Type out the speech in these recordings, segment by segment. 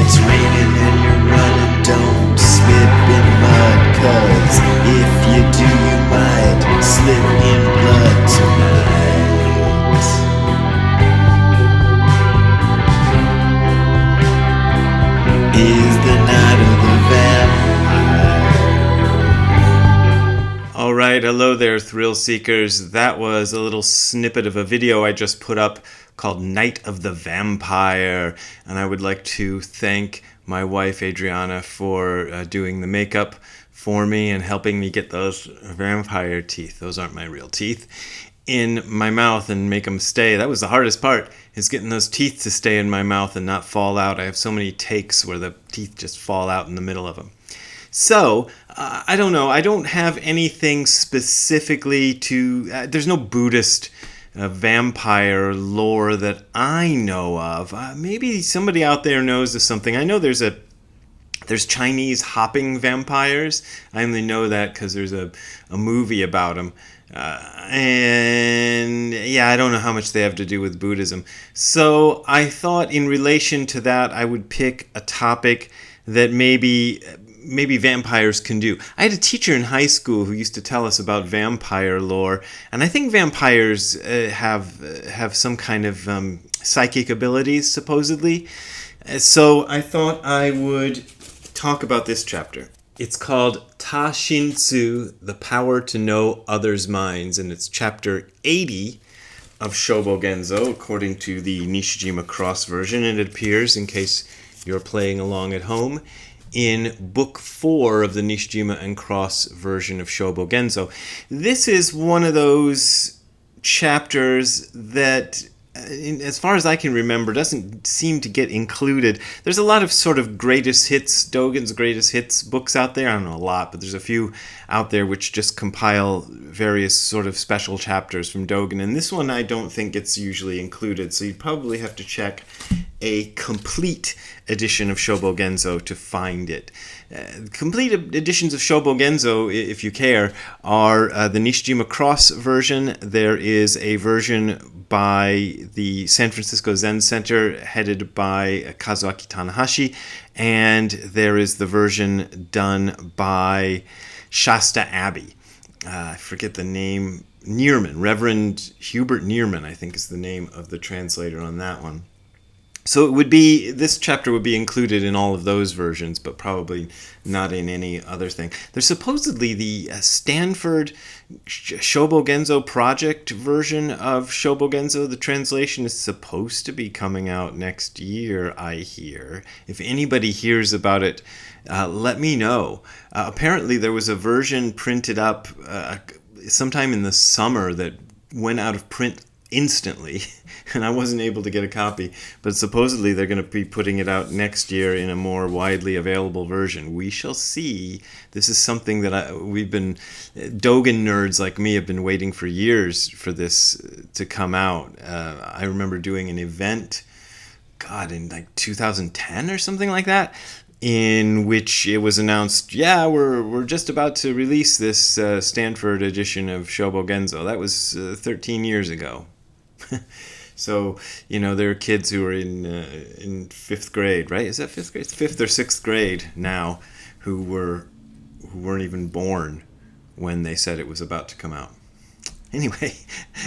it's raining and you're running, don't slip in mud, 'cause if you do you might slip in blood tonight. Is the night of the vampire. Alright, hello there, thrill seekers. That was a little snippet of a video I just put up called Night of the Vampire, and I would like to thank my wife Adriana for doing the makeup for me and helping me get those vampire teeth, those aren't my real teeth, in my mouth and make them stay. That was the hardest part, is getting those teeth to stay in my mouth and not fall out. I have so many takes where the teeth just fall out in the middle of them. So, I don't know, I don't have anything specifically to, there's no Buddhist vampire lore that I know of. Maybe somebody out there knows of something. I know there's Chinese hopping vampires. I only know that because there's a movie about them. And yeah, I don't know how much they have to do with Buddhism. So I thought in relation to that, I would pick a topic that maybe vampires can do. I had a teacher in high school who used to tell us about vampire lore, and I think vampires have some kind of psychic abilities, supposedly. So I thought I would talk about this chapter. It's called Ta Shin-tsu, The Power to Know Others' Minds, and it's chapter 80 of Shobogenzo, according to the Nishijima Cross version, and it appears, in case you're playing along at home, in Book 4 of the Nishijima and Cross version of Shobogenzo. This is one of those chapters that, as far as I can remember, doesn't seem to get included. There's a lot of sort of greatest hits, Dogen's greatest hits books out there. I don't know a lot, but there's a few out there which just compile various sort of special chapters from Dogen. And this one I don't think gets usually included, so you'd probably have to check a complete edition of Shobogenzo to find it. Complete editions of Shobogenzo, if you care, are the Nishijima Cross version. There is a version by the San Francisco Zen Center headed by Kazuaki Tanahashi, and there is the version done by Shasta Abbey. I forget the name. Neerman, Reverend Hubert Neerman, I think is the name of the translator on that one. So this chapter would be included in all of those versions, but probably not in any other thing. There's supposedly the Stanford Shobogenzo Project version of Shobogenzo. The translation is supposed to be coming out next year, I hear. If anybody hears about it, let me know. Apparently there was a version printed up sometime in the summer that went out of print instantly, and I wasn't able to get a copy, but supposedly they're going to be putting it out next year in a more widely available version. We shall see. This is something that Dogen nerds like me have been waiting for years for this to come out. I remember doing an event, in like 2010 or something like that, in which it was announced, we're just about to release this Stanford edition of Shobogenzo. That was 13 years ago. So, there are kids who are in fifth grade, right? Is that fifth grade? It's fifth or sixth grade now, who weren't even born when they said it was about to come out. Anyway,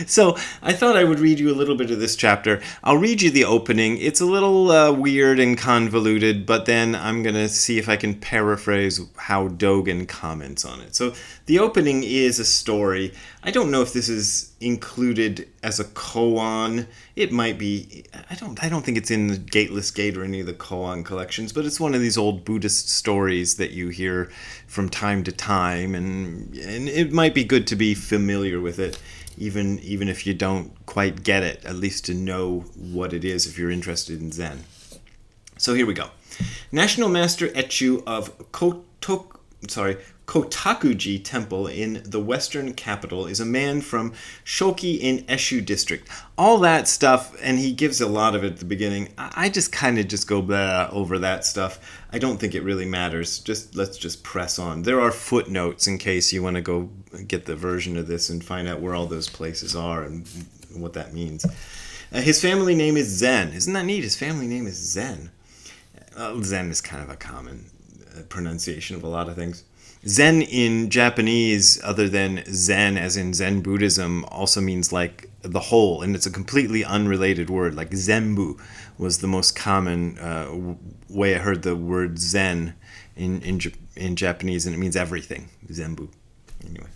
so I thought I would read you a little bit of this chapter. I'll read you the opening. It's a little weird and convoluted, but then I'm going to see if I can paraphrase how Dogen comments on it. So the opening is a story. I don't know if this is included as a koan. It might be. I don't think it's in the Gateless Gate or any of the koan collections, but it's one of these old Buddhist stories that you hear from time to time, and it might be good to be familiar with it, even if you don't quite get it, at least to know what it is if you're interested in Zen. So here we go. National Master Ichu of Kotakuji Temple in the western capital is a man from Shoki in Eshu district. All that stuff, and he gives a lot of it at the beginning. I just kind of go over that stuff. I don't think it really matters. Let's just press on. There are footnotes in case you want to go get the version of this and find out where all those places are and what that means. His family name is Zen. Isn't that neat? His family name is Zen. Zen is kind of a common pronunciation of a lot of things. Zen in Japanese, other than Zen as in Zen Buddhism, also means like the whole, and it's a completely unrelated word. Like Zenbu was the most common way I heard the word Zen in Japanese, and it means everything. Zenbu. Anyway,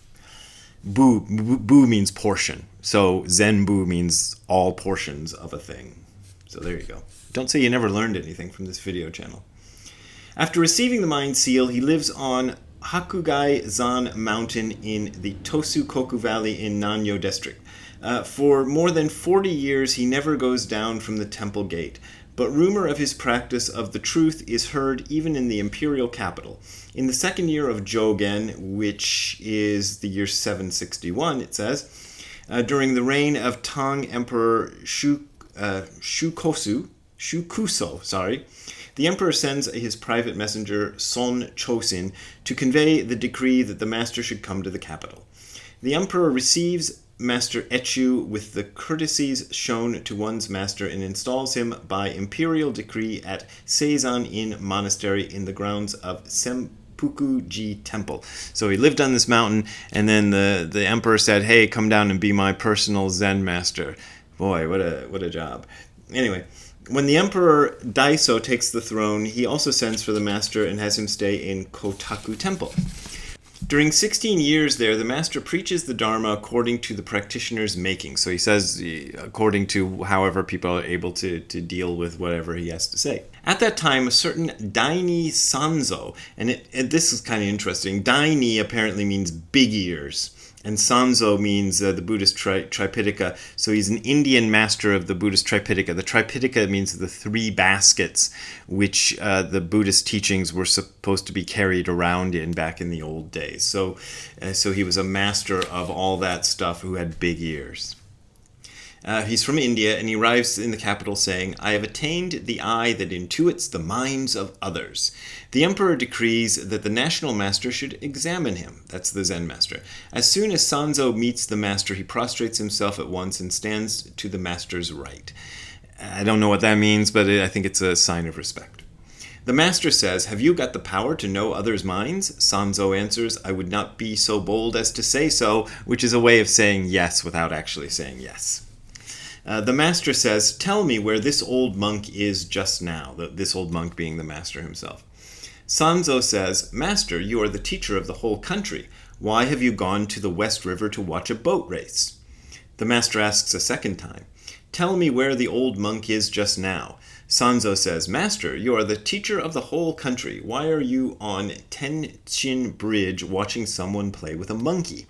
bu means portion, so Zenbu means all portions of a thing. So there you go. Don't say you never learned anything from this video channel. After receiving the Mind Seal, he lives on Hakugai-zan Mountain in the Tosu-koku Valley in Nanyo District. For more than 40 years, he never goes down from the temple gate, but rumor of his practice of the truth is heard even in the imperial capital. In the second year of Dogen, which is the year 761, it says, during the reign of Tang Emperor Shukuso, the emperor sends his private messenger Son Chosin to convey the decree that the master should come to the capital. The emperor receives Master Ichu with the courtesies shown to one's master and installs him by imperial decree at Seizan-in Monastery in the grounds of Sempuku-ji Temple. So he lived on this mountain, and then the emperor said, "Hey, come down and be my personal Zen master." Boy, what a job. Anyway, when the Emperor Daiso takes the throne, he also sends for the master and has him stay in Kotaku Temple. During 16 years there, the master preaches the Dharma according to the practitioner's making. So he says according to however people are able to deal with whatever he has to say. At that time, a certain Daini Sanzo, and this is kind of interesting. Daini apparently means big ears. And Sanzo means the Buddhist Tripitaka. So he's an Indian master of the Buddhist Tripitaka. The Tripitaka means the three baskets which the Buddhist teachings were supposed to be carried around in back in the old days. So he was a master of all that stuff who had big ears. He's from India, and he arrives in the capital saying, "I have attained the eye that intuits the minds of others." The emperor decrees that the national master should examine him. That's the Zen master. As soon as Sanzo meets the master, he prostrates himself at once and stands to the master's right. I don't know what that means, but I think it's a sign of respect. The master says, "Have you got the power to know others' minds?" Sanzo answers, "I would not be so bold as to say so," which is a way of saying yes without actually saying yes. The master says, "Tell me where this old monk is just now," this old monk being the master himself. Sanzo says, "Master, you are the teacher of the whole country. Why have you gone to the West River to watch a boat race?" The master asks a second time, "Tell me where the old monk is just now." Sanzo says, "Master, you are the teacher of the whole country. Why are you on Tenchin Bridge watching someone play with a monkey?"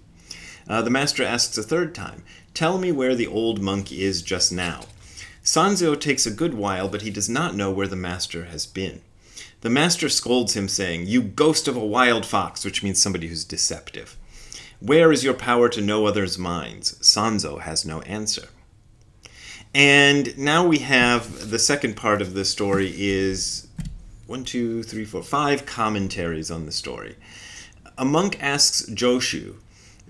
The master asks a third time, "Tell me where the old monk is just now." Sanzo takes a good while, but he does not know where the master has been. The master scolds him, saying, "You ghost of a wild fox," which means somebody who's deceptive. "Where is your power to know others' minds?" Sanzo has no answer. And now we have the second part of the story is 5 commentaries on the story. A monk asks Joshu,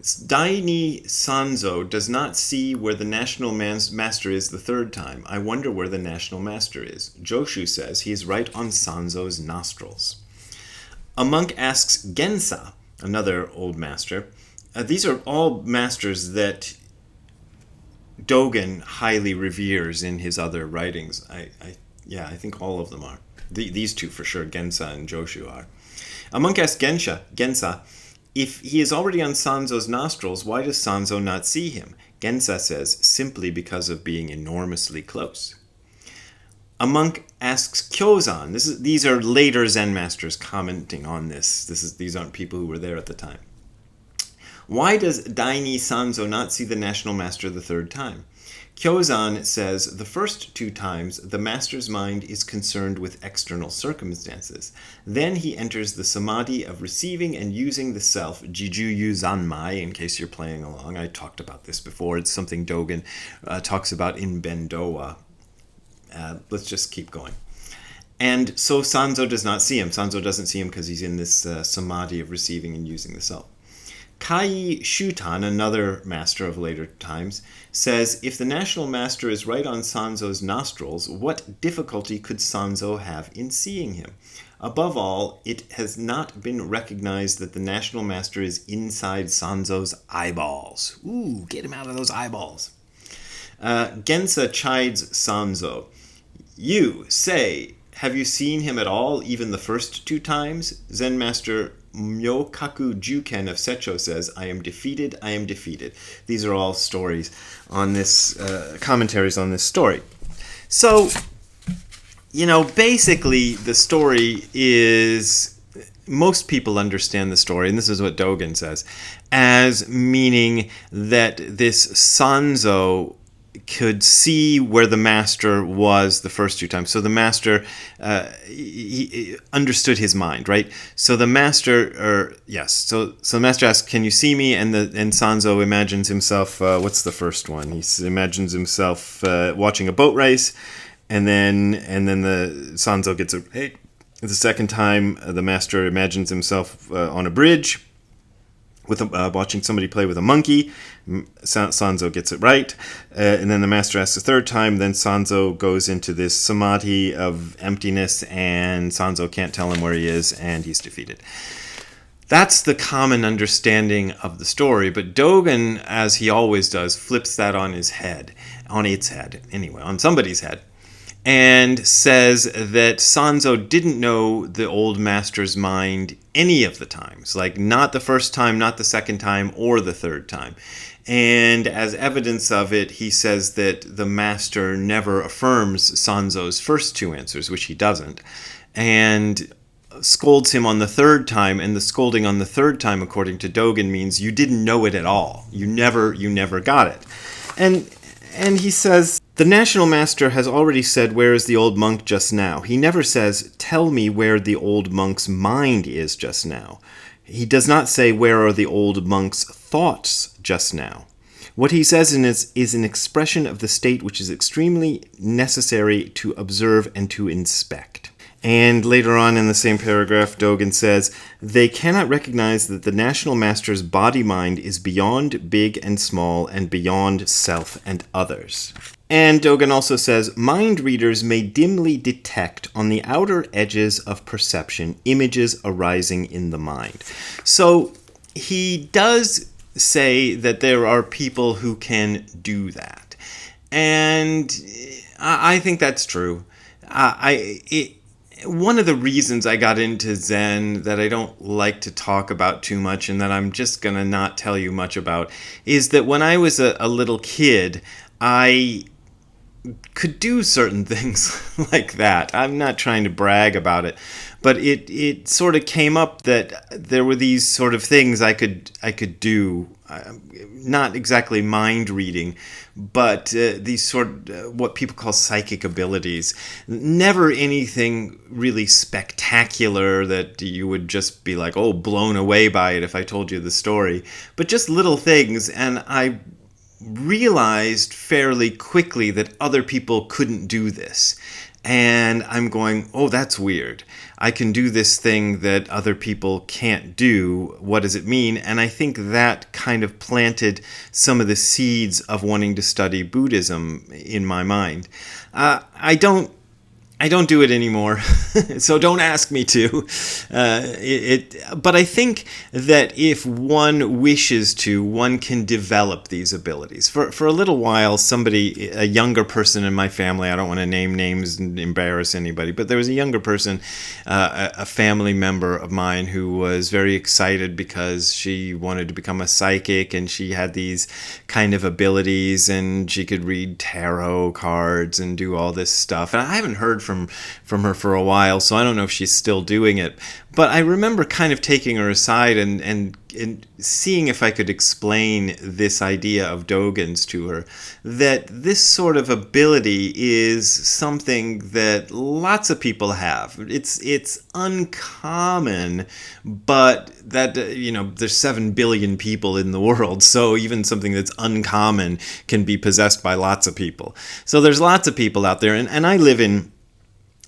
"Daini Sanzo does not see where the national master is the third time. I wonder where the national master is." Joshu says he is right on Sanzo's nostrils. A monk asks Gensa, another old master. These are all masters that Dogen highly reveres in his other writings. I think all of them are. These two for sure, Gensa and Joshu are. A monk asks Gensa, if he is already on Sanzo's nostrils, why does Sanzo not see him? Gensa says, simply because of being enormously close. A monk asks Kyozan. These are later Zen masters commenting on this. These aren't people who were there at the time. Why does Daini Sanzo not see the national master the third time? Kyozan says, the first 2 times, the master's mind is concerned with external circumstances. Then he enters the samadhi of receiving and using the self, Jijuyu Zanmai, in case you're playing along. I talked about this before. It's something Dogen talks about in Bendowa. Let's just keep going. And so Sanzo does not see him. Sanzo doesn't see him because he's in this samadhi of receiving and using the self. Kai Shutan, another master of later times, says, if the national master is right on Sanzo's nostrils, what difficulty could Sanzo have in seeing him? Above all, it has not been recognized that the national master is inside Sanzo's eyeballs. Ooh, get him out of those eyeballs. Gensa chides Sanzo. You, say, have you seen him at all, even the first 2 times? Zen Master Myokaku Juken of Secho says, I am defeated, I am defeated. These are all stories on this, commentaries on this story. So, basically the story is, most people understand the story, and this is what Dogen says, as meaning that this Sanzo could see where the master was the first 2 times. So the master he understood his mind, right? So the master, So the master asks, "Can you see me?" And Sanzo imagines himself. What's the first one? He imagines himself watching a boat race, and then the Sanzo gets it right. The second time, the master imagines himself on a bridge with watching somebody play with a monkey. Sanzo gets it right. And then the master asks the third time. Then Sanzo goes into this samadhi of emptiness, and Sanzo can't tell him where he is, and he's defeated. That's the common understanding of the story, but Dogen, as he always does, flips that on its head, on somebody's head, and says that Sanzo didn't know the old master's mind any of the times, like not the first time, not the second time, or the third time. And as evidence of it, he says that the master never affirms Sanzo's first 2 answers, which he doesn't, and scolds him on the third time. And the scolding on the third time, according to Dogen, means you didn't know it at all. You never got it. And he says, the national master has already said, where is the old monk just now? He never says, tell me where the old monk's mind is just now. He does not say, where are the old monk's thoughts just now? What he says is an expression of the state which is extremely necessary to observe and to inspect. And later on in the same paragraph, Dogen says, they cannot recognize that the national master's body-mind is beyond big and small and beyond self and others. And Dogen also says, mind readers may dimly detect on the outer edges of perception images arising in the mind. So he does say that there are people who can do that. And I think that's true. One of the reasons I got into Zen that I don't like to talk about too much, and that I'm just going to not tell you much about, is that when I was a little kid, I could do certain things like that. I'm not trying to brag about it, but it sort of came up that there were these sort of things I could do, not exactly mind reading, but these sort of what people call psychic abilities. Never anything really spectacular that you would just be like, oh, blown away by it if I told you the story, but just little things. And I realized fairly quickly that other people couldn't do this. And I'm going, oh, that's weird. I can do this thing that other people can't do. What does it mean? And I think that kind of planted some of the seeds of wanting to study Buddhism in my mind. I don't do it anymore, so don't ask me to. But I think that if one wishes to, one can develop these abilities. For a little while, a younger person in my family, I don't want to name names and embarrass anybody, but there was a younger person, a family member of mine, who was very excited because she wanted to become a psychic, and she had these kind of abilities, and she could read tarot cards and do all this stuff. And I haven't heard from her for a while, so I don't know if she's still doing it. But I remember kind of taking her aside and seeing if I could explain this idea of Dogen's to her, that this sort of ability is something that lots of people have. It's uncommon, but that, there's 7 billion people in the world, so even something that's uncommon can be possessed by lots of people. So there's lots of people out there, and I live in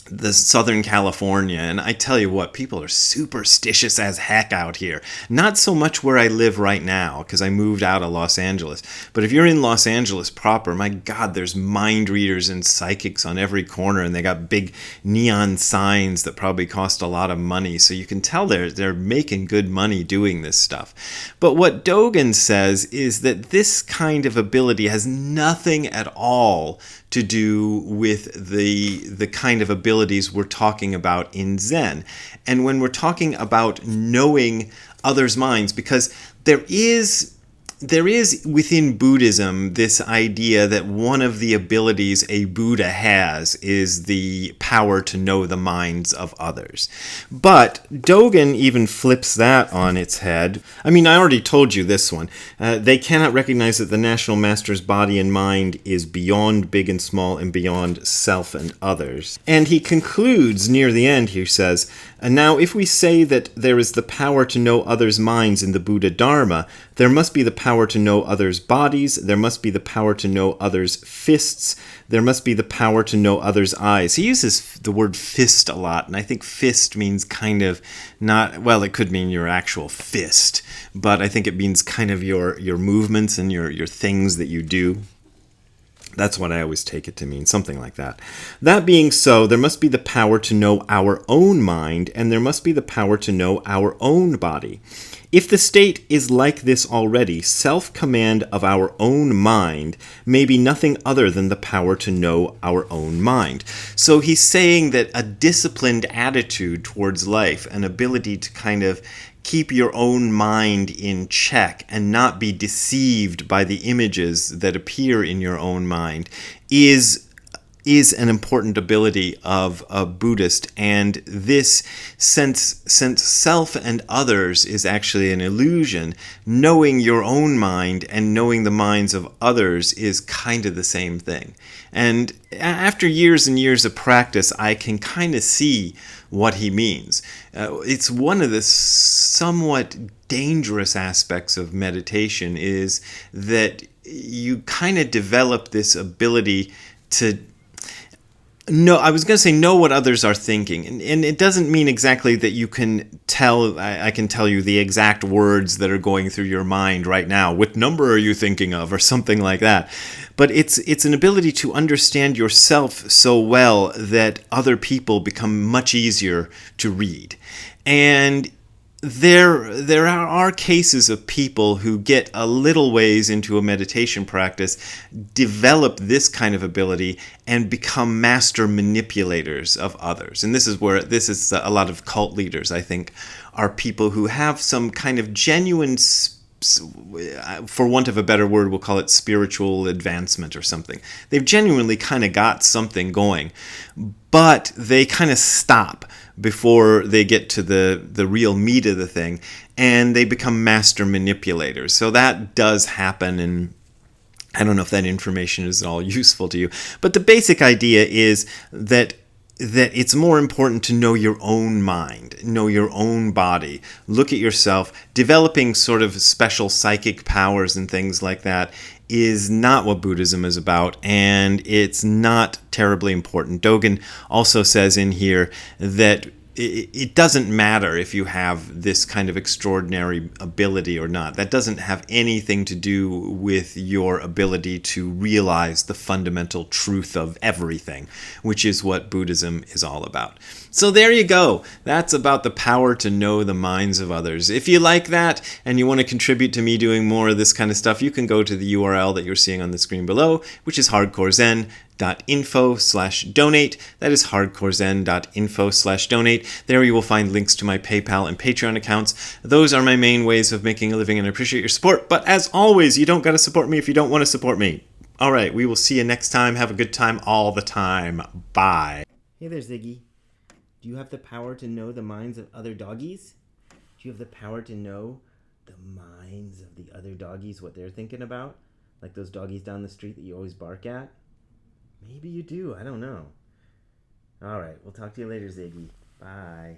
the Southern California, and I tell you what, people are superstitious as heck out here. Not so much where I live right now, because I moved out of Los Angeles, but if you're in Los Angeles proper, my God, there's mind readers and psychics on every corner, and they got big neon signs that probably cost a lot of money, so you can tell they're making good money doing this stuff. But what Dogen says is that this kind of ability has nothing at all to do with the kind of abilities we're talking about in Zen. And when we're talking about knowing others' minds, because there is within Buddhism this idea that one of the abilities a Buddha has is the power to know the minds of others. But Dogen even flips that on its head. I mean, I already told you this one. They cannot recognize that the National Master's body and mind is beyond big and small and beyond self and others. And he concludes near the end, he says, and now if we say that there is the power to know others' minds in the Buddha Dharma, there must be the power to know others' bodies, there must be the power to know others' fists, there must be the power to know others' eyes. He uses the word fist a lot, and I think fist means kind of not, well, it could mean your actual fist, but I think it means kind of your movements and your things that you do. That's what I always take it to mean, something like that. That being so, there must be the power to know our own mind, and there must be the power to know our own body. If the state is like this already, self-command of our own mind may be nothing other than the power to know our own mind. So he's saying that a disciplined attitude towards life, an ability to kind of keep your own mind in check and not be deceived by the images that appear in your own mind is an important ability of a Buddhist. And this, since self and others is actually an illusion, knowing your own mind and knowing the minds of others is kind of the same thing. And after years and years of practice, I can kind of see what he means. It's one of the somewhat dangerous aspects of meditation is that you kind of develop this ability to no, I was going to say know what others are thinking. And it doesn't mean exactly that you can tell, I can tell you the exact words that are going through your mind right now. What number are you thinking of? Or something like that. But it's an ability to understand yourself so well that other people become much easier to read. And there are cases of people who get a little ways into a meditation practice, develop this kind of ability, and become master manipulators of others. And this is a lot of cult leaders, I think, are people who have some kind of genuine, for want of a better word, we'll call it spiritual advancement or something. They've genuinely kind of got something going, but they kind of stop before they get to the real meat of the thing, and they become master manipulators. So that does happen, and I don't know if that information is at all useful to you. But the basic idea is that it's more important to know your own mind, know your own body, look at yourself. Developing sort of special psychic powers and things like that is not what Buddhism is about, and it's not terribly important. Dogen also says in here that it doesn't matter if you have this kind of extraordinary ability or not. That doesn't have anything to do with your ability to realize the fundamental truth of everything, which is what Buddhism is all about. So there you go. That's about the power to know the minds of others. If you like that and you want to contribute to me doing more of this kind of stuff, you can go to the URL that you're seeing on the screen below, which is hardcorezen.info/donate. That is hardcorezen.info/donate. There you will find links to my PayPal and Patreon accounts. Those are my main ways of making a living, and I appreciate your support. But as always, you don't got to support me if you don't want to support me. All right, we will see you next time. Have a good time all the time. Bye. Hey there, Ziggy. Do you have the power to know the minds of other doggies? Do you have the power to know the minds of the other doggies, what they're thinking about? Like those doggies down the street that you always bark at? Maybe you do. I don't know. All right. We'll talk to you later, Ziggy. Bye.